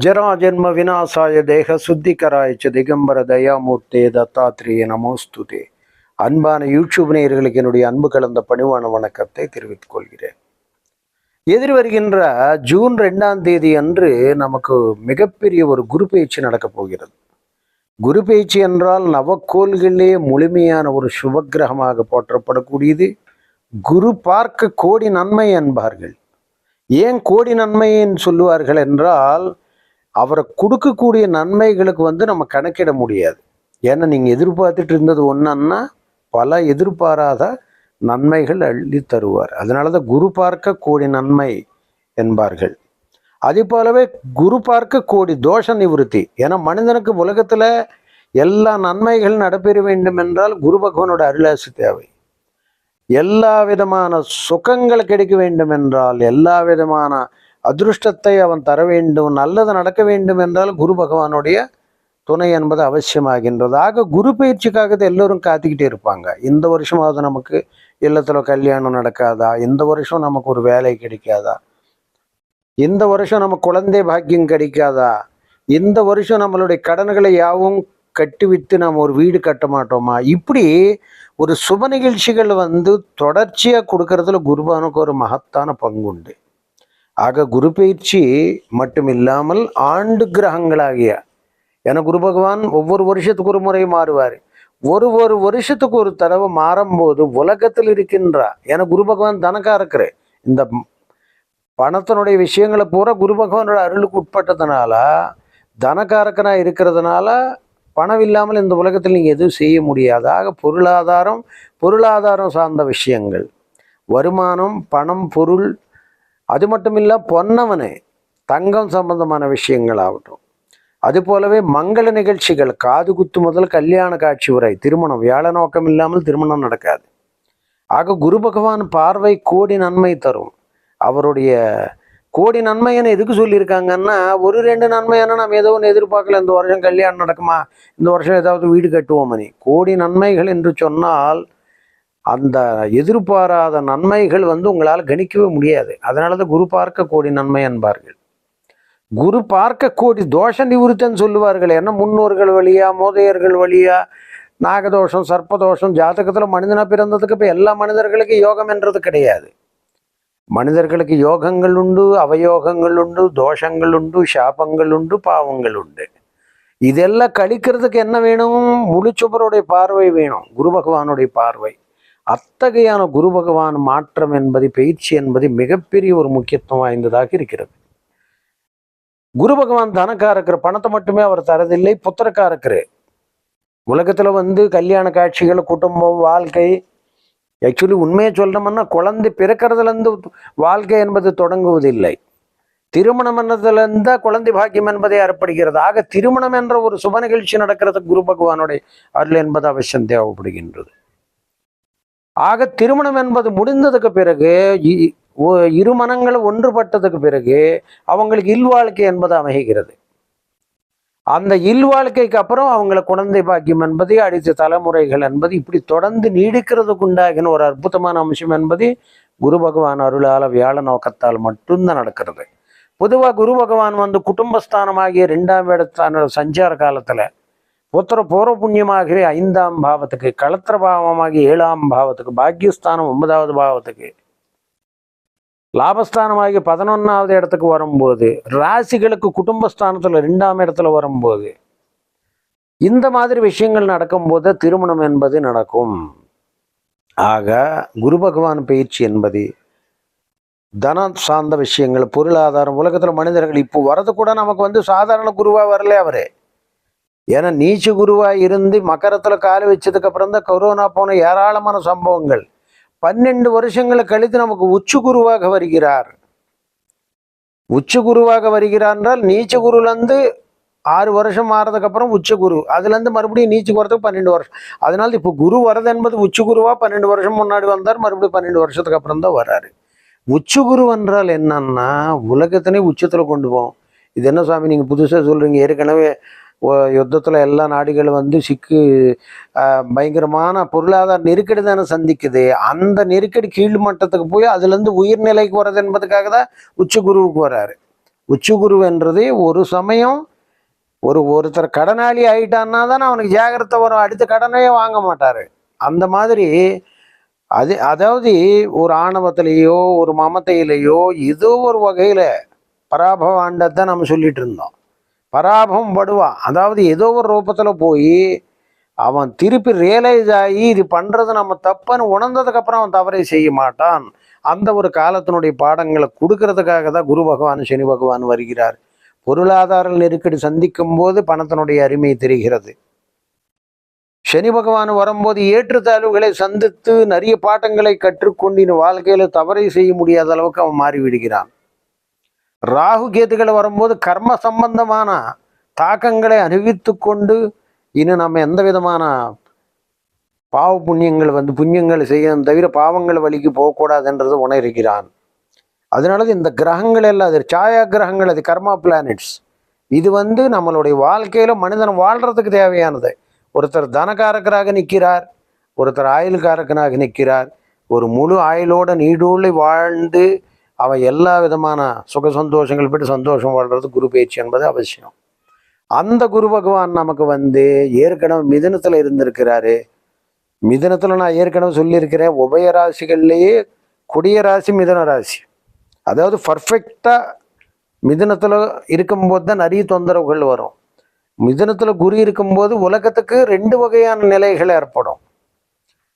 ஜராஜன்ம விநாசாய தேக சுத்திகராய்ச்ச திகம்பர தயாமூர்த்தே தத்தாத்ரேய நமோஸ்துதே. அன்பான யூடியூப் நேயர்களுக்கு என்னுடைய அன்பு கலந்த பணிவான வணக்கத்தை தெரிவித்துக் கொள்கிறேன். எதிர் வருகின்ற ஜூன் 2ஆம் தேதி அன்று நமக்கு மிகப்பெரிய ஒரு குரு பயிற்சி நடக்கப் போகிறது. குரு பயிற்சி என்றால் நவக்கோள்களே முழுமையான ஒரு சுபக்கிரகமாக போற்றப்படக்கூடியது. குரு பார்க்க கோடி நன்மை என்பார்கள். ஏன் கோடி நன்மைன்னு சொல்லுவார்கள் என்றால், அவரை கொடுக்கக்கூடிய நன்மைகளுக்கு நம்ம கணக்கிட முடியாது. ஏன்னா நீங்கள் எதிர்பார்த்துட்டு இருந்தது ஒன்றுன்னா பல எதிர்பாராத நன்மைகள் அள்ளி தருவார். அதனால தான் குரு பார்க்க கோடி நன்மை என்பார்கள். அதே போலவே குரு பார்க்க கோடி தோஷ நிவர்த்தி. ஏன்னா மனிதனுக்கு உலகத்தில் எல்லா நன்மைகள் நடைபெற வேண்டும் என்றால் குரு பகவானோட அருளாசி தேவை. எல்லா விதமான சுகங்கள் கிடைக்க வேண்டும் என்றால், எல்லா விதமான அதிருஷ்டத்தை அவன் தர வேண்டும், நல்லது நடக்க வேண்டும் என்றால் குரு பகவானுடைய துணை என்பது அவசியமாகின்றது. ஆக குரு பயிற்சிக்காக எல்லோரும் காத்துக்கிட்டே இருப்பாங்க. இந்த வருஷமாவது நமக்கு இல்லத்தில் கல்யாணம் நடக்காதா, இந்த வருஷம் நமக்கு ஒரு வேலை கிடைக்காதா, இந்த வருஷம் நமக்கு குழந்தை பாக்கியம் கிடைக்காதா, இந்த வருஷம் நம்மளுடைய கடன்களை யாவும் கட்டிவிட்டு நாம் ஒரு வீடு கட்ட மாட்டோமா, இப்படி ஒரு சுப நிகழ்ச்சிகள் தொடர்ச்சியாக கொடுக்கறதுல குருபகவானுக்கு ஒரு மகத்தான பங்குண்டு. ஆக குரு பயிற்சி மட்டும் இல்லாமல் ஆண்டு கிரகங்களாகிய, ஏன்னா குரு பகவான் ஒவ்வொரு வருஷத்துக்கு ஒரு முறை மாறுவார். ஒரு வருஷத்துக்கு ஒரு தடவை மாறும்போது உலகத்தில் இருக்கின்ற, ஏன்னா குரு பகவான் தனக்காரக்கிற இந்த பணத்தினுடைய விஷயங்களை பூரா குரு பகவானோட அருளுக்கு உட்பட்டதுனால, தனக்காரக்கனாக இருக்கிறதுனால பணம் இல்லாமல் இந்த உலகத்தில் நீங்கள் எதுவும் செய்ய முடியாது. ஆக பொருளாதாரம் சார்ந்த விஷயங்கள், வருமானம், பணம், பொருள், அது மட்டும் இல்லை பொன்னவனே தங்கம் சம்பந்தமான விஷயங்கள் ஆகட்டும். அது போலவே மங்கள நிகழ்ச்சிகள், காது குத்து முதல் கல்யாண காட்சி வரை, திருமணம், வியாழ நோக்கம் இல்லாமல் திருமணம் நடக்காது. ஆக குரு பகவான் பார்வை கோடி நன்மை தரும். அவருடைய கோடி நன்மைன்னு எதுக்கு சொல்லியிருக்காங்கன்னா, ஒரு 2 நன்மையான நம்ம ஏதோ ஒன்று எதிர்பார்க்கல, இந்த வருஷம் கல்யாணம் நடக்குமா, இந்த வருஷம் ஏதாவது வீடு கட்டுவோமனி. கோடி நன்மைகள் என்று சொன்னால் அந்த எதிர்பாராத நன்மைகள் உங்களால் கணிக்கவே முடியாது. அதனால தான் குரு பார்க்க கோடி நன்மை என்பார்கள். குரு பார்க்க கோடி தோஷ நிவர்த்தன்னு சொல்லுவார்கள். ஏன்னா முன்னோர்கள் வழியா, மோதையர்கள் வழியா நாகதோஷம், சர்ப்பதோஷம், ஜாதகத்தில் மனிதனாக பிறந்ததுக்கு இப்போ எல்லா மனிதர்களுக்கும் யோகம் என்றது கிடையாது. மனிதர்களுக்கு யோகங்கள் உண்டு, அவயோகங்கள் உண்டு, தோஷங்கள் உண்டு, சாபங்கள் உண்டு, பாவங்கள் உண்டு. இதெல்லாம் கழிக்கிறதுக்கு என்ன வேணும்? முழுச்சுபருடைய பார்வை வேணும், குரு பகவானுடைய பார்வை. அத்தகையான குரு பகவான் மாற்றம் என்பது, பயிற்சி என்பது மிகப்பெரிய ஒரு முக்கியத்துவம் வாய்ந்ததாக இருக்கிறது. குரு பகவான் தனக்காரக்கிற, பணத்தை மட்டுமே அவர் தரதில்லை, புத்திரக்காரக்கிற. உலகத்துல கல்யாண காட்சிகள், குடும்பம், வாழ்க்கை, ஆக்சுவலி உண்மையை சொல்றோம்னா குழந்தை பிறக்கிறதுலேருந்து வாழ்க்கை என்பது தொடங்குவதில்லை. திருமணம் என்னதுலேருந்து குழந்தை பாக்கியம் என்பதை ஏற்படுகிறது. ஆக திருமணம் என்ற ஒரு சுப நிகழ்ச்சி நடக்கிறதுக்கு குரு பகவானுடைய அருள் என்பது அவசியம் தேவைப்படுகின்றது. ஆக திருமணம் என்பது முடிந்ததுக்கு பிறகு, இரு மனங்கள் ஒன்றுபட்டதுக்கு பிறகு அவங்களுக்கு இல்வாழ்க்கை என்பது அமைகிறது. அந்த இல்வாழ்க்கைக்கு அப்புறம் அவங்களை குழந்தை பாக்கியம் என்பது, அடுத்த தலைமுறைகள் என்பது இப்படி தொடர்ந்து நீடிக்கிறதுக்கு உண்டாகின ஒரு அற்புதமான அம்சம் என்பது குரு பகவான் அருளால், வியாழ நோக்கத்தால் மட்டும்தான் நடக்கிறது. பொதுவாக குரு பகவான் குடும்பஸ்தானமாகிய 2ஆம் இடத்தான சஞ்சார காலத்தில் புத்திர பூர்வ புண்ணியமாகிற 5ஆம் பாவத்துக்கு, களத்திர பாவமாகிய 7ஆம் பாவத்துக்கு, பாக்கியஸ்தானம் 9வது பாவத்துக்கு, லாபஸ்தானமாகிய 11வது இடத்துக்கு வரும்போது, ராசிகளுக்கு குடும்பஸ்தானத்தில் 2ஆம் இடத்துல வரும்போது, இந்த மாதிரி விஷயங்கள் நடக்கும்போது திருமணம் என்பது நடக்கும். ஆக குரு பகவான் பயிற்சி என்பது தனம் சார்ந்த விஷயங்கள், பொருளாதாரம், உலகத்தில் மனிதர்கள் இப்போ வரது கூட நமக்கு சாதாரண குருவா வரல அவரே. ஏன்னா நீச்ச குருவாக இருந்து மக்கரத்தில் காலை வச்சதுக்கு அப்புறம் தான் கொரோனா போன ஏராளமான சம்பவங்கள். 12 வருஷங்களை கழித்து நமக்கு உச்ச குருவாக வருகிறார். உச்ச குருவாக வருகிறார் என்றால் நீச்ச குருலேருந்து 6 வருஷம் மாறதுக்கு அப்புறம் உச்ச குரு, அதுலேருந்து மறுபடியும் நீச்சுக்கு வரதுக்கு 12 வருஷம். அதனால இப்போ குரு வரது என்பது உச்ச குருவா 12 வருஷம் முன்னாடி வந்தார், மறுபடியும் 12 வருஷத்துக்கு அப்புறம் தான் வர்றாரு. உச்ச குரு என்றால் என்னன்னா உலகத்தினே உச்சத்தில் கொண்டு போவோம். இது என்ன சுவாமி நீங்கள் புதுசாக சொல்கிறீங்க, ஏற்கனவே யுத்தத்தில் எல்லா நாடுகளும் வந்து பயங்கரமான பொருளாதார நெருக்கடி தானே சந்திக்குது. அந்த நெருக்கடி கீழ்மட்டத்துக்கு போய் அதுலேருந்து உயிர்நிலைக்கு வர்றது என்பதுக்காக தான் உச்சகுருவுக்கு வர்றாரு. உச்சகுருவென்றது ஒரு சமயம் ஒருத்தர் கடனாளி ஆகிட்டான்னா தானே அவனுக்கு ஜாகிரதை வரும், அடுத்த கடனையே வாங்க மாட்டார். அந்த மாதிரி அதாவது ஒரு ஆணவத்திலேயோ ஒரு மமத்தையிலேயோ ஏதோ ஒரு வகையில் பராபவாண்டத்தை நம்ம சொல்லிட்டு இருந்தோம். பராபவம் படுவான், அதாவது ஏதோ ஒரு ரூபத்தில் போய் அவன் திருப்பி ரியலைஸ் ஆகி இது பண்ணுறது நம்ம தப்புன்னு உணர்ந்ததுக்கப்புறம் அவன் தவறை செய்ய மாட்டான். அந்த ஒரு காலத்தினுடைய பாடங்களை கொடுக்கறதுக்காக தான் குரு பகவான் சனி பகவான் வருகிறார். பொருளாதார நெருக்கடி சந்திக்கும் போது பணத்தினுடைய அருமை தெரிகிறது. சனி பகவான் வரும்போது ஏற்றுத்தாழ்வுகளை சந்தித்து நிறைய பாட்டங்களை கற்றுக்கொண்டு வாழ்க்கையில தவறை செய்ய முடியாத அளவுக்கு அவன் மாறிவிடுகிறான். ராகு கேதுகளை வரும்போது கர்ம சம்பந்தமான தாக்கங்களை அனுபவித்து கொண்டு இன்னும் நம்ம எந்த விதமான பாவ புண்ணியங்கள் புண்ணியங்களை செய்யணும் தவிர பாவங்கள் வழிக்கு போகக்கூடாதுன்றது உணர்கிறான். அதனால இந்த கிரகங்கள் எல்லாம் அது சாயா கிரகங்கள், அது கர்மா பிளானட்ஸ். இது நம்மளுடைய வாழ்க்கையில மனிதன் வாழ்றதுக்கு தேவையானது. ஒருத்தர் தனக்காரக்கராக நிற்கிறார், ஒருத்தர் ஆயுள்காரக்கனாக நிற்கிறார். ஒரு முழு ஆயுளோட நீடூழி வாழ்ந்து அவன் எல்லா விதமான சுக சந்தோஷங்கள் பெற்று சந்தோஷம் வாழ்றது குரு பயிற்சி என்பது அவசியம். அந்த குரு பகவான் நமக்கு ஏற்கனவே மிதுனத்தில் இருந்திருக்கிறாரு. மிதுனத்தில் நான் ஏற்கனவே சொல்லியிருக்கிறேன், உபய ராசிகள்லேயே கொடிய ராசி மிதுன ராசி. அதாவது பர்ஃபெக்டாக மிதுனத்தில் இருக்கும்போது தான் நிறைய தொந்தரவுகள் வரும். மிதுனத்தில் குரு இருக்கும்போது உலகத்துக்கு 2 வகையான நிலைகள் ஏற்படும்.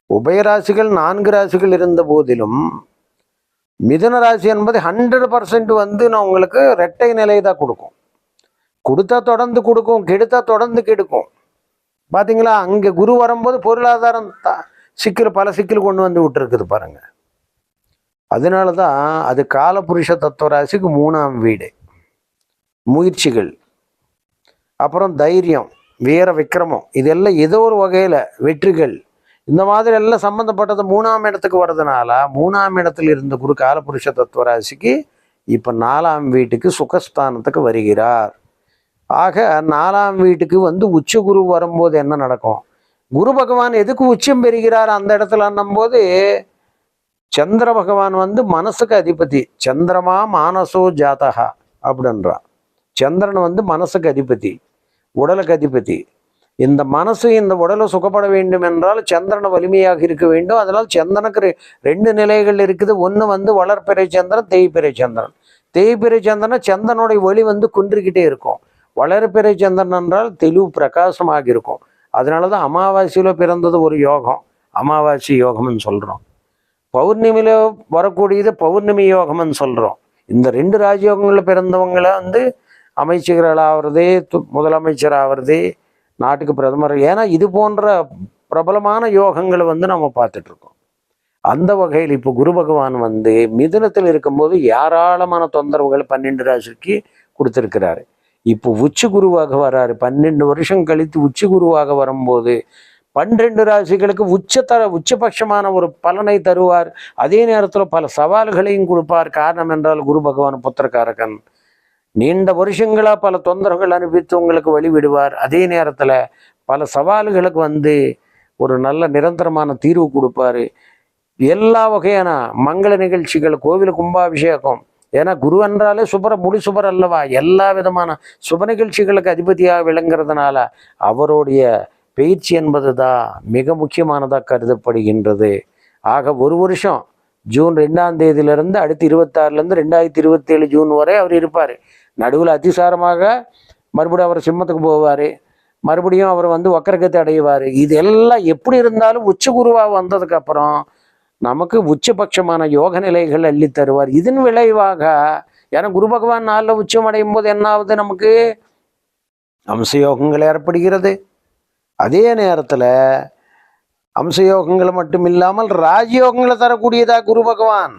உபயராசிகள் 4 ராசிகள் இருந்த போதிலும் மிதுன ராசி என்பது 100% நான் உங்களுக்கு இரட்டை நிலை தான் கொடுக்கும். கொடுத்தா தொடர்ந்து கொடுக்கும், கெடுத்தா தொடர்ந்து கெடுக்கும். பார்த்தீங்களா, அங்கே குரு வரும்போது பொருளாதாரம் பல சிக்கல் கொண்டு வந்து விட்டுருக்குது பாருங்க. அதனால தான் அது காலபுருஷ தத்துவ ராசிக்கு 3ஆம் வீடு. முயற்சிகள், அப்புறம் தைரியம், வீர விக்ரமம், இதெல்லாம் ஏதோ ஒரு வகையில் வெற்றிகள், இந்த மாதிரி எல்லாம் சம்மந்தப்பட்டது 3ஆம் இடத்துக்கு வர்றதுனால 3ஆம் இடத்துல இருந்த குரு காலபுருஷ தத்துவ ராசிக்கு இப்போ 4ஆம் வீட்டுக்கு சுகஸ்தானத்துக்கு வருகிறார். ஆக 4ஆம் வீட்டுக்கு உச்ச குரு வரும்போது என்ன நடக்கும்? குரு பகவான் எதுக்கு உச்சம் பெறுகிறார் அந்த இடத்துல போது சந்திர பகவான் மனசுக்கு அதிபதி. சந்திரமா மானசோ ஜாதகா அப்படின்றான். சந்திரன் மனசுக்கு அதிபதி, உடலுக்கு அதிபதி. இந்த மனசு இந்த உடலை சுகப்பட வேண்டும் என்றால் சந்திரன் வலிமையாக இருக்க வேண்டும். அதனால் சந்திரனுக்கு 2 நிலைகள் இருக்குது. ஒன்று வளர்பிறை சந்திரன், தேய்பிறை சந்திரன். தேய்பிறை சந்திரன் சந்திரனுடைய ஒளி குன்றிக்கிட்டே இருக்கும். வளர்பிறை சந்திரன் என்றால் தெளிவு பிரகாசமாக இருக்கும். அதனால தான் அமாவாசையில் பிறந்தது ஒரு யோகம், அமாவாசை யோகம்னு சொல்கிறோம். பௌர்ணமியில் வரக்கூடியது பௌர்ணமி யோகம்னு சொல்கிறோம். இந்த 2 ராஜயோகங்களில் பிறந்தவங்களை அமைச்சர்கள் ஆகிறது, முதலமைச்சர் ஆகிறது, நாட்டுக்கு பிரதமர், ஏன்னா இது போன்ற பிரபலமான யோகங்களை நம்ம பார்த்துட்ருக்கோம். அந்த வகையில் இப்போ குரு பகவான் மிதுனத்தில் இருக்கும்போது ஏராளமான தொந்தரவுகள் 12 ராசிக்கு கொடுத்துருக்கிறாரு. இப்போ உச்சி குருவாக வர்றாரு. 12 வருஷம் கழித்து உச்சி குருவாக வரும்போது 12 ராசிகளுக்கு உச்சபட்சமான ஒரு பலனை தருவார். அதே நேரத்தில் பல சவால்களையும் கொடுப்பார். காரணம் என்றால் குரு பகவான் புத்திரகாரகன். நீண்ட வருஷங்களாக பல தொந்தரவுகள் அனுப்பித்து உங்களுக்கு வழிவிடுவார். அதே நேரத்தில் பல சவால்களுக்கு ஒரு நல்ல நிரந்தரமான தீர்வு கொடுப்பாரு. எல்லா வகையான மங்கள நிகழ்ச்சிகள், கோவில் கும்பாபிஷேகம், ஏன்னா குரு என்றாலே முடிசுபர் அல்லவா, எல்லா விதமான சுப நிகழ்ச்சிகளுக்கு அதிபதியாக விளங்குறதுனால அவருடைய பயிற்சி என்பது தான் மிக முக்கியமானதாக கருதப்படுகின்றது. ஆக ஒரு வருஷம் ஜூன் 2ஆம் தேதியிலிருந்து அடுத்து 26லேருந்து 2027 ஜூன் வரை அவர் இருப்பார். நடுவில் அதிசாரமாக மறுபடியும் அவர் சிம்மத்துக்கு போவார். மறுபடியும் அவர் வக்கரகத்தை அடைவார். இதெல்லாம் எப்படி இருந்தாலும் உச்ச குருவாக வந்ததுக்கப்புறம் நமக்கு உச்சபட்சமான யோக நிலைகள் அள்ளி தருவார். இதன் விளைவாக ஏன்னா குரு பகவான் 4 உச்சம் அடையும் போது என்ன ஆகுது? நமக்கு அம்சயோகங்கள் ஏற்படுகிறது. அதே நேரத்தில் அம்சயோகங்களை மட்டும் இல்லாமல் ராஜயோகங்களை தரக்கூடியதா குரு பகவான்.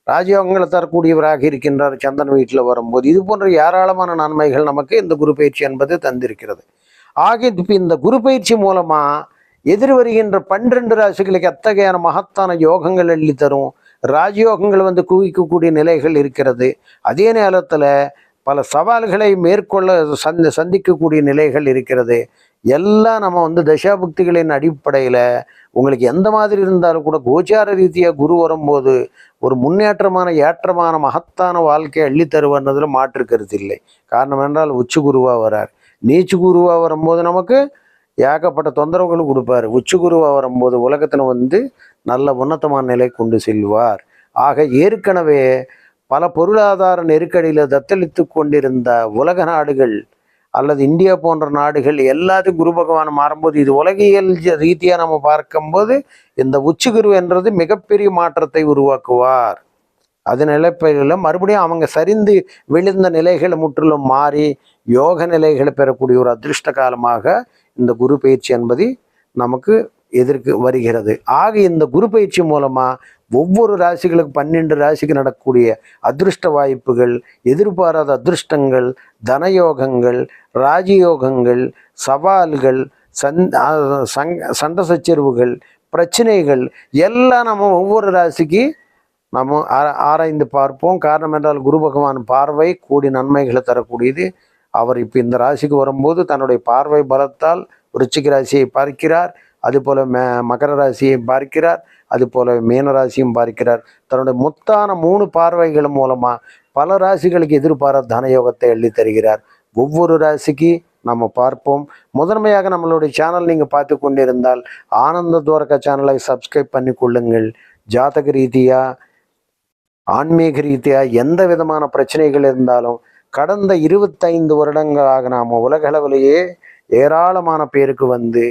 ராஜயோகங்களை தரக்கூடியவராக இருக்கின்றார் சந்திரன் வீட்டில் வரும்போது. இது போன்ற ஏராளமான நன்மைகள் நமக்கு இந்த குரு பயிற்சி என்பது தந்திருக்கிறது. ஆக இப்போ இந்த குரு பயிற்சி மூலமாக எதிர் வருகின்ற 12 ராசிகளுக்கு எத்தகையான மகத்தான யோகங்கள் அள்ளி தரும். ராஜயோகங்கள் குவிக்கக்கூடிய நிலைகள் இருக்கிறது. அதே நேரத்தில் பல சவால்களை மேற்கொள்ள சந்திக்கக்கூடிய நிலைகள் இருக்கிறது. எல்லாம் நம்ம வந்து தசாபுக்திகளின் அடிப்படையில் உங்களுக்கு எந்த மாதிரி இருந்தாலும் கூட கோச்சார ரீதியாக குரு வரும்போது ஒரு முன்னேற்றமான ஏற்றமான மகத்தான வாழ்க்கையை அள்ளி தருவதுல மாற்று கருத்து இல்லை. காரணம் என்றால் உச்சி குருவாக வரார். நீச்சு குருவாக வரும்போது நமக்கு ஏகப்பட்ட தொந்தரவுகளும் கொடுப்பார். உச்சி குருவாக வரும்போது உலகத்தில் வந்து நல்ல உன்னதமான நிலை கொண்டு செல்வார். ஆக ஏற்கனவே பல பொருளாதார நெருக்கடியில் தத்தளித்து கொண்டிருந்த உலக நாடுகள் அல்லது இந்தியா போன்ற நாடுகள் எல்லாத்தையும் குரு பகவான் மாறும்போது இது உலகியல் ரீதியாக நம்ம பார்க்கும்போது இந்த உச்சி குரு என்றது மிகப்பெரிய மாற்றத்தை உருவாக்குவார். அது நிலைப்பையில் மறுபடியும் அவங்க சரிந்து விழுந்த நிலைகளை முற்றிலும் மாறி யோக நிலைகளை பெறக்கூடிய ஒரு அதிர்ஷ்ட காலமாக இந்த குரு பயிற்சி என்பது நமக்கு எதிர்க்கு வருகிறது. ஆக இந்த குரு பயிற்சி மூலமாக ஒவ்வொரு ராசிகளுக்கு 12 ராசிக்கு நடக்கக்கூடிய அதிர்ஷ்ட வாய்ப்புகள், எதிர்பாராத அதிர்ஷ்டங்கள், தனயோகங்கள், ராஜயோகங்கள், சவால்கள், சண்டை சச்சரவுகள், பிரச்சனைகள் எல்லாம் நம்ம ஒவ்வொரு ராசிக்கு நம்ம ஆராய்ந்து பார்ப்போம். காரணம் என்றால் குரு பகவான் பார்வை கூடி நன்மைகளை தரக்கூடியது. அவர் இப்போ இந்த ராசிக்கு வரும்போது தன்னுடைய பார்வை பலத்தால் விருச்சிக ராசியை பார்க்கிறார், அதுபோல் மகர ராசியை பார்க்கிறார், அதுபோல் மீன ராசியும் பார்க்கிறார். தன்னுடைய மொத்தான 3 பார்வைகள் மூலமாக பல ராசிகளுக்கு எதிர்பாராத தனயோகத்தை அள்ளி தருகிறார். ஒவ்வொரு ராசிக்கு நம்ம பார்ப்போம். முதன்மையாக நம்மளுடைய சேனல் நீங்கள் பார்த்து கொண்டிருந்தால் ஆனந்த துவாரகா சேனலை சப்ஸ்கிரைப் பண்ணி கொள்ளுங்கள். ஜாதக ரீதியாக ஆன்மீக ரீதியாக எந்த விதமான பிரச்சனைகள் இருந்தாலும் கடந்த 25 வருடங்களாக நாம் உலகளவிலேயே ஏராளமான பேருக்கு வந்து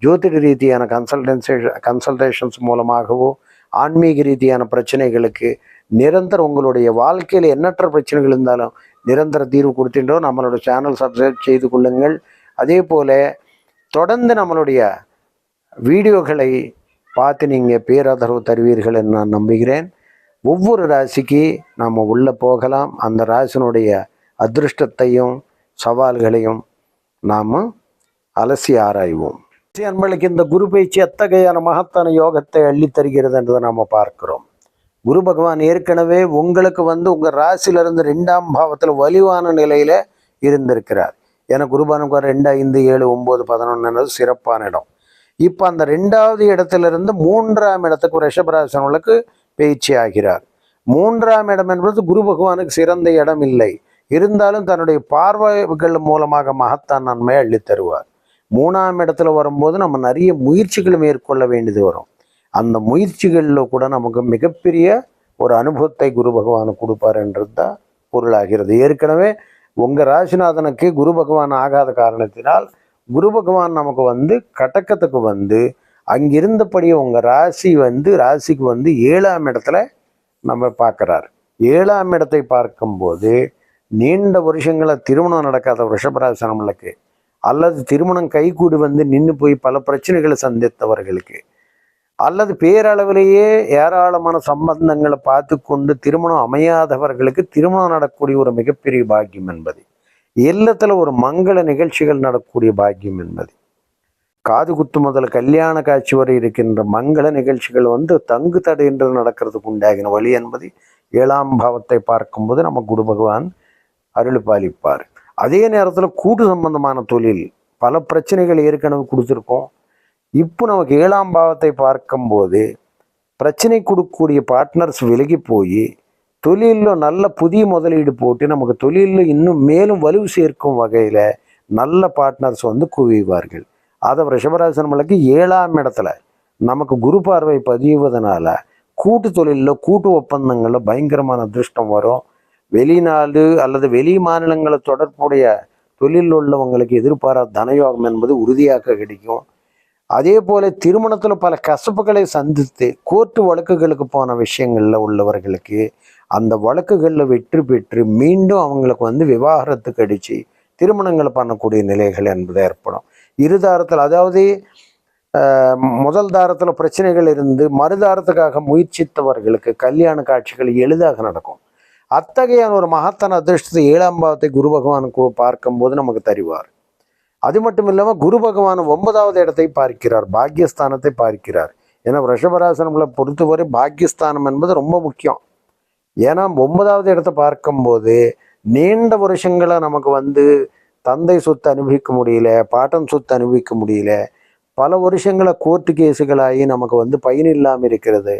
ஜோதிட ரீதியான கன்சல்டேஷன்ஸ் மூலமாகவோ ஆன்மீக ரீதியான பிரச்சனைகளுக்கு நிரந்தர உங்களுடைய வாழ்க்கையில் எண்ணற்ற பிரச்சனைகள் இருந்தாலும் நிரந்தர தீர்வு கொடுத்துட்டோம். நம்மளோட சேனல் சப்ஸ்கிரைப் செய்து கொள்ளுங்கள். அதே போல் தொடர்ந்து நம்மளுடைய வீடியோக்களை பார்த்து நீங்கள் பேராதரவு தருவீர்கள் என்று நான் நம்புகிறேன். ஒவ்வொரு ராசிக்கு நாம் உள்ளே போகலாம். அந்த ராசினுடைய அதிர்ஷ்டத்தையும் சவால்களையும் நாம் அலசி ஆராய்வோம். அன்பர்களுக்கு இந்த குரு பயிற்சி எத்தகையான மகத்தான யோகத்தை அள்ளி தருகிறது என்பதை நாம் பார்க்கிறோம். குரு பகவான் ஏற்கனவே உங்களுக்கு வந்து உங்கள் ராசியிலிருந்து 2ஆம் பாவத்தில் வலிவான நிலையில் இருந்திருக்கிறார். ஏன்னா குருபானுக்கு 2, 5, 7, 9, 11 சிறப்பான இடம். இப்போ அந்த 2வது இடத்திலிருந்து 3ஆம் இடத்துக்கு ரிஷபராசினர்களுக்கு பயிற்சி ஆகிறார். 3ஆம் இடம் என்பது குரு பகவானுக்கு சிறந்த இடம் இல்லை. இருந்தாலும் தன்னுடைய பார்வைகள் மூலமாக மகத்தான் நன்மை அள்ளி தருவார். 3ஆம் இடத்துல வரும்போது நம்ம நிறைய முயற்சிகள் மேற்கொள்ள வேண்டியது வரும். அந்த முயற்சிகளில் கூட நமக்கு மிகப்பெரிய ஒரு அனுபவத்தை குரு பகவான் கொடுப்பார் என்றது தான் பொருளாகிறது. ஏற்கனவே உங்கள் ராசிநாதனுக்கு குரு பகவான் ஆகாத காரணத்தினால் குரு பகவான் நமக்கு வந்து கடக்கத்துக்கு வந்து அங்கிருந்தபடியே உங்கள் ராசிக்கு வந்து 7ஆம் இடத்துல நம்ம பார்க்குறார். 7ஆம் இடத்தை பார்க்கும்போது நீண்ட வருஷங்களில் திருமணம் நடக்காத ரிஷபராசி நம்மளுக்கு அல்லது திருமணம் கைகூடி வந்து நின்று போய் பல பிரச்சனைகளை சந்தித்தவர்களுக்கு அல்லது பேரளவிலேயே ஏராளமான சம்பந்தங்களை பார்த்து கொண்டு திருமணம் அமையாதவர்களுக்கு திருமணம் நடக்கக்கூடிய ஒரு மிகப்பெரிய பாக்கியம் என்பது, இல்லத்தில் ஒரு மங்கள நிகழ்ச்சிகள் நடக்கக்கூடிய பாக்கியம் என்பது, காது குத்து முதல் கல்யாண காட்சி வரை இருக்கின்ற மங்கள நிகழ்ச்சிகள் வந்து தங்கு தடையின்றி நடக்கிறதுக்கு உண்டாகின வழி என்பது 7ஆம் பாவத்தை பார்க்கும்போது நம்ம குரு பகவான் அருள் பாலிப்பார். அதே நேரத்தில் கூட்டு சம்பந்தமான தொழில் பல பிரச்சனைகள் ஏற்கனவே கொடுத்துருக்கோம். இப்போ நமக்கு 7ஆம் பாவத்தை பார்க்கும்போது பிரச்சனை கொடுக்கக்கூடிய பார்ட்னர்ஸ் விலகி போய் தொழிலில் நல்ல புதிய முதலீடு போட்டு நமக்கு தொழிலில் இன்னும் மேலும் வலு சேர்க்கும் வகையில் நல்ல பார்ட்னர்ஸ் வந்து குவிவார்கள். அதை ரிஷபராசி நம்மளுக்கு 7ஆம் இடத்துல நமக்கு குரு பார்வை பதிவதனால கூட்டு தொழிலில் கூட்டு ஒப்பந்தங்களில் பயங்கரமான அதிர்ஷ்டம் வரும். வெளிநாடு அல்லது வெளி மாநிலங்களை தொடர்புடைய தொழில் உள்ளவங்களுக்கு எதிர்பாராத தனயோகம் என்பது உறுதியாக கிடைக்கும். அதே போல திருமணத்தில் பல கசப்புகளை சந்தித்து கோர்ட்டு வழக்குகளுக்கு போன விஷயங்களில் உள்ளவர்களுக்கு அந்த வழக்குகளில் வெற்றி பெற்று மீண்டும் அவங்களுக்கு வந்து விவாகரத்துக்கு அடித்து திருமணங்களை பண்ணக்கூடிய நிலைகள் என்பது ஏற்படும். இருதாரத்தில் அதாவது முதல் தாரத்தில் பிரச்சனைகள் இருந்து மறுதாரத்துக்காக முயற்சித்தவர்களுக்கு கல்யாண காட்சிகள் எளிதாக நடக்கும். அத்தகைய ஒரு மகத்தான அதிர்ஷ்டத்தை 7ஆம் பாவத்தை குரு பகவானுக்கு பார்க்கும்போது நமக்கு தருவார். அது மட்டும் இல்லாமல் குரு பகவான் 9வது இடத்தை பார்க்கிறார், பாக்கியஸ்தானத்தை பார்க்கிறார். ஏன்னா ரிஷபராசனங்களை பொறுத்தவரை பாக்கியஸ்தானம் என்பது ரொம்ப முக்கியம். ஏன்னா 9வது இடத்தை பார்க்கும்போது நீண்ட வருஷங்களை நமக்கு வந்து தந்தை சொத்து அனுபவிக்க முடியல, பாட்டன் சொத்து அனுபவிக்க முடியல, பல வருஷங்களை கோர்ட்டு கேஸுகளாகி நமக்கு வந்து பயன் இல்லாமல் இருக்கிறது.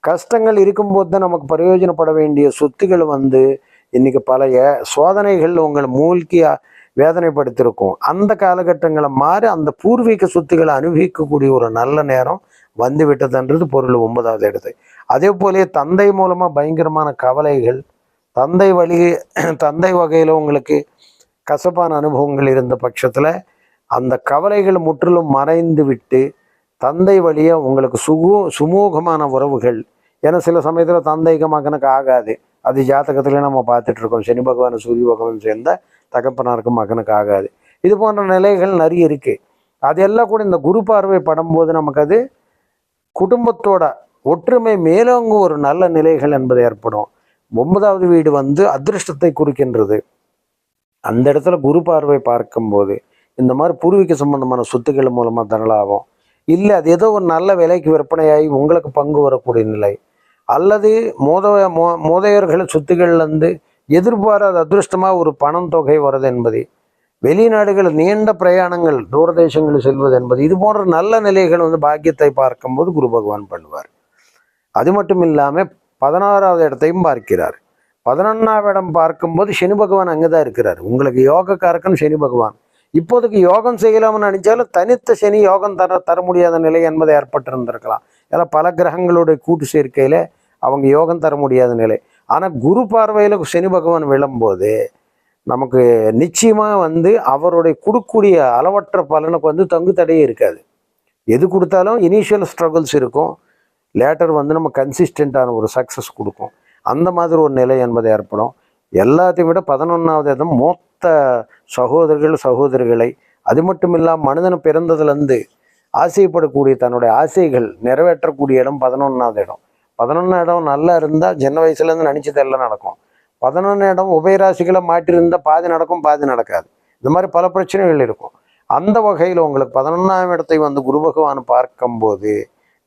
கஷ்டங்கள் இருக்கும்போது தான் நமக்கு பிரயோஜனப்பட வேண்டிய சொத்துக்கள் வந்து இன்னைக்கு பல சோதனைகள் உங்களை மூழ்கி வேதனைப்படுத்திருக்கும். அந்த காலகட்டங்களை மாறி அந்த பூர்வீக சொத்துக்களை அனுபவிக்கக்கூடிய ஒரு நல்ல நேரம் வந்து விட்டதுன்றது பொருள் 9வது இடத்து. அதே போலே தந்தை மூலமாக பயங்கரமான கவலைகள், தந்தை வகையில் உங்களுக்கு கசப்பான அனுபவங்கள் இருந்த பட்சத்தில் அந்த கவலைகள் முற்றிலும் மறைந்து விட்டு தந்தை வழியாக உங்களுக்கு சுமூகமான உறவுகள். ஏன்னா சில சமயத்தில் தந்தைக்கு மகனுக்கு ஆகாது, அது ஜாதகத்துல நம்ம பார்த்துட்டு இருக்கோம். சனி பகவான் சூரிய பகவான் சேர்ந்த தகப்பனாருக்கு மகனுக்கு ஆகாது. இது போன்ற நிலைகள் நிறைய இருக்கு. அதெல்லாம் கூட இந்த குரு பார்வை படும்போது நமக்கு அது குடும்பத்தோட ஒற்றுமை மேலோங்கும் ஒரு நல்ல நிலைகள் என்பது ஏற்படும். 9வது வீடு வந்து அதிர்ஷ்டத்தை குறிக்கின்றது. அந்த இடத்துல குரு பார்வை பார்க்கும்போது இந்த மாதிரி பூர்வீக சம்பந்தமான சொத்துக்கள் மூலமாக தனலாகும். இல்லை அது ஏதோ ஒரு நல்ல விலைக்கு விற்பனையாகி உங்களுக்கு பங்கு வரக்கூடிய நிலை, அல்லது மூதையர்கள் சொத்துக்கள்லேருந்து எதிர்பாராத அதிர்ஷ்டமாக ஒரு பணம் தொகை வருது என்பது, வெளிநாடுகள் நீண்ட பிரயாணங்கள் தூரதேசங்கள் செல்வது என்பது, இது போன்ற நல்ல நிலைகள் வந்து பாக்கியத்தை பார்க்கும்போது குரு பகவான் பண்ணுவார். அது மட்டும் இல்லாமல் 16வது இடத்தையும் பார்க்கிறார். 11ஆம் இடம் பார்க்கும்போது சனி பகவான் அங்கே தான் இருக்கிறார். உங்களுக்கு யோகக்காரக்கன் சனி பகவான். இப்போதைக்கு யோகம் செய்யலாம்னு நினைச்சாலும் தனித்த சனி யோகம் தர முடியாத நிலை என்பதை ஏற்பட்டிருந்திருக்கலாம். ஏன்னா பல கிரகங்களுடைய கூட்டு சேர்க்கையில் அவங்க யோகம் தர முடியாத நிலை. ஆனால் குரு பார்வையில் சனி பகவான் விழும்போது நமக்கு நிச்சயமாக வந்து அவருடைய கொடுக்கக்கூடிய அளவற்ற பலனுக்கு வந்து தங்கு தடையே இருக்காது. எது கொடுத்தாலும் இனிஷியல் ஸ்ட்ரகிள்ஸ் இருக்கும், லேட்டர் வந்து நம்ம கன்சிஸ்டண்ட்டான ஒரு சக்ஸஸ் கொடுக்கும். அந்த மாதிரி ஒரு நிலை என்பது ஏற்படும். எல்லாத்தையும் விட 11வது இடம் மொத்த சகோதரிகளை, அது மட்டும் இல்லாமல் மனிதன் பிறந்ததுலேருந்து ஆசைப்படக்கூடிய தன்னுடைய ஆசைகள் நிறைவேற்றக்கூடிய இடம் 11வது இடம். 11ஆம் இடம் நல்லா இருந்தால் சின்ன வயசுலேருந்து நினச்சது எல்லாம் நடக்கும். 11ஆம் இடம் உபயராசிகளை மாற்றிருந்தால் பாதி நடக்கும், பாதி நடக்காது. இந்த மாதிரி பல பிரச்சனைகள் இருக்கும். அந்த வகையில் உங்களுக்கு 11ஆம் இடத்தை வந்து குரு பகவான் பார்க்கும்போது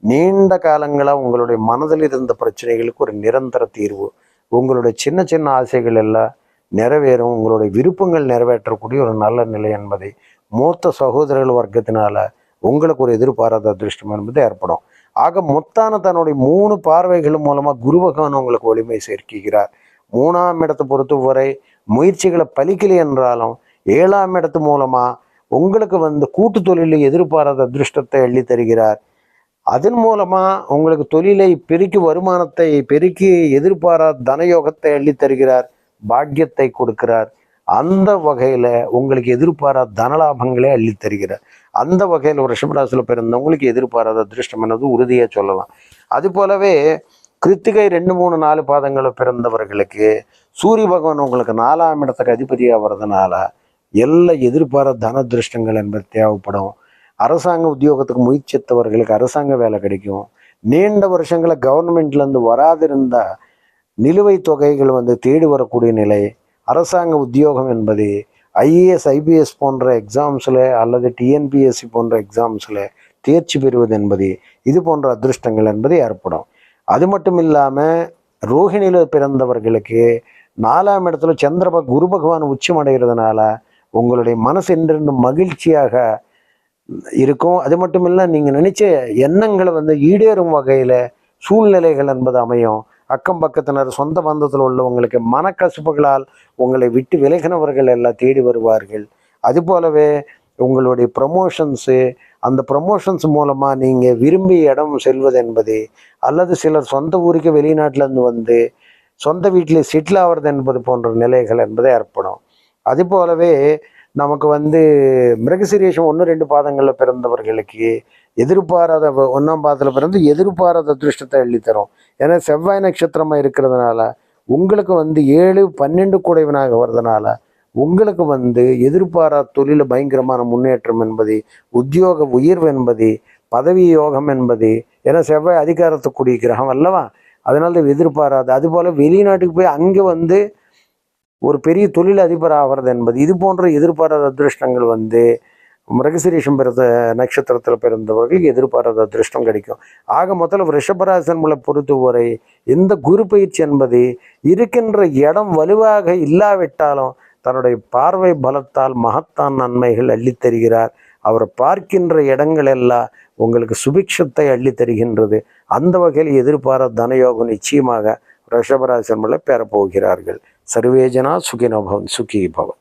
நீண்ட காலங்களாக உங்களுடைய மனதில் இருந்த பிரச்சனைகளுக்கு ஒரு நிரந்தர தீர்வு, உங்களுடைய சின்ன சின்ன ஆசைகள் எல்லாம் நிறைவேறும், உங்களுடைய விருப்பங்கள் நிறைவேற்றக்கூடிய ஒரு நல்ல நிலை என்பதை மூத்த சகோதரர்கள் வர்க்கத்தினால உங்களுக்கு ஒரு எதிர்பாராத அதிர்ஷ்டம் என்பது ஏற்படும். ஆக மொத்தான தன்னுடைய 3 பார்வைகள் மூலமாக குரு பகவான் உங்களுக்கு வலிமை சேர்க்கிறார். 3ஆம் இடத்தை பொறுத்தவரை முயற்சிகளை பலிக்கலை என்றாலும் 7ஆம் இடத்து மூலமாக உங்களுக்கு வந்து கூட்டு தொழிலில் எதிர்பாராத அதிர்ஷ்டத்தை அள்ளி தருகிறார். அதன் மூலமாக உங்களுக்கு தொழிலை பெருக்கி வருமானத்தை பெருக்கி எதிர்பாராத தனயோகத்தை அள்ளி தருகிறார், பாக்கியத்தை கொடுக்கிறார். அந்த வகையில் உங்களுக்கு எதிர்பாராத தனலாபங்களே அள்ளி தருகிறார். அந்த வகையில் ஒரு ரிஷபராசியில் பிறந்தவங்களுக்கு எதிர்பாராத அதிர்ஷ்டம் என்னது உறுதியாக சொல்லலாம். அது போலவே கிருத்திகை 2, 3, 4 பாதங்களை பிறந்தவர்களுக்கு சூரிய பகவான் உங்களுக்கு 4ஆம் இடத்துக்கு அதிபதியாக வர்றதுனால எல்லா எதிர்பாராத தன அதிர்ஷ்டங்கள் என்பது தேவைப்படும். அரசாங்க உத்தியோகத்துக்கு முயற்சித்தவர்களுக்கு அரசாங்க வேலை கிடைக்கும். நீண்ட வருஷங்களை கவர்மெண்ட்லேருந்து வராதிருந்த நிலுவைத் தொகைகள் வந்து தேடி வரக்கூடிய நிலை. அரசாங்க உத்தியோகம் என்பது ஐஏஎஸ் ஐபிஎஸ் போன்ற எக்ஸாம்ஸில் அல்லது டிஎன்பிஎஸ்சி போன்ற எக்ஸாம்ஸில் தேர்ச்சி பெறுவது என்பது, இது போன்ற அதிர்ஷ்டங்கள் என்பது ஏற்படும். அது மட்டும் இல்லாமல் ரோஹிணியில் பிறந்தவர்களுக்கு 4ஆம் இடத்துல குரு பகவான் உச்சம் அடைகிறதுனால உங்களுடைய மனசு என்றென்று மகிழ்ச்சியாக இருக்கும். அது மட்டும் இல்லை, நீங்கள் நினைச்ச எண்ணங்களை வந்து ஈடேறும் வகையில் சூழ்நிலைகள் என்பது அமையும். அக்கம் பக்கத்தினர் சொந்த பந்தத்தில் உள்ளவங்களுக்கு மனக்கசப்புகளால் உங்களை விட்டு விலகினவர்கள் எல்லாம் தேடி வருவார்கள். அது போலவே உங்களுடைய ப்ரமோஷன்ஸு, அந்த ப்ரமோஷன்ஸ் மூலமாக நீங்கள் விரும்பிய இடம் செல்வது என்பது, அல்லது சிலர் சொந்த ஊருக்கு வெளிநாட்டிலேருந்து வந்து சொந்த வீட்டிலே செட்டில் ஆகிறது என்பது போன்ற நிலைகள் என்பது ஏற்படும். அது போலவே நமக்கு வந்து மிருகசீரிஷம் 1, 2 பாதங்களில் பிறந்தவர்களுக்கு எதிர்பாராத 1ஆம் பாதத்தில் பிறந்து எதிர்பாராத அதிர்ஷ்டத்தை அள்ளித்தரும். ஏன்னா செவ்வாய் நட்சத்திரமாக இருக்கிறதுனால உங்களுக்கு வந்து 7, 12 கூடைவனாக வர்றதுனால உங்களுக்கு வந்து எதிர்பாராத தொழில பயங்கரமான முன்னேற்றம் என்பது, உத்தியோக உயர்வு என்பது, பதவி யோகம் என்பது. ஏன்னா செவ்வாய் அதிகாரத்துக்குரிய கிரகம் அல்லவா, அதனால எதிர்பாராது. அதுபோல் வெளிநாட்டுக்கு போய் அங்கே வந்து ஒரு பெரிய தொழில் அதிபர் ஆகிறது என்பது, இது போன்ற எதிர்பாராத அதிர்ஷ்டங்கள் வந்து மிருகசீரிஷம் பிறந்த நட்சத்திரத்தில் பிறந்தவர்களுக்கு எதிர்பாராத அதிர்ஷ்டம் கிடைக்கும். ஆக முதல்ல ரிஷபராசன்களை பொறுத்தவரை இந்த குரு பயிற்சி என்பது இருக்கின்ற இடம் வலுவாக இல்லாவிட்டாலும் தன்னுடைய பார்வை பலத்தால் மகத்தான் நன்மைகள் அள்ளித்தருகிறார். அவர் பார்க்கின்ற இடங்கள் எல்லாம் உங்களுக்கு சுபிக்ஷத்தை அள்ளித் தருகின்றது. அந்த வகையில் எதிர்பாராத தனயோகம் நிச்சயமாக ரிஷபராசன்களை பெறப்போகிறார்கள். சர்வேஜனா சுகினோ பவன், சுகி பவன்.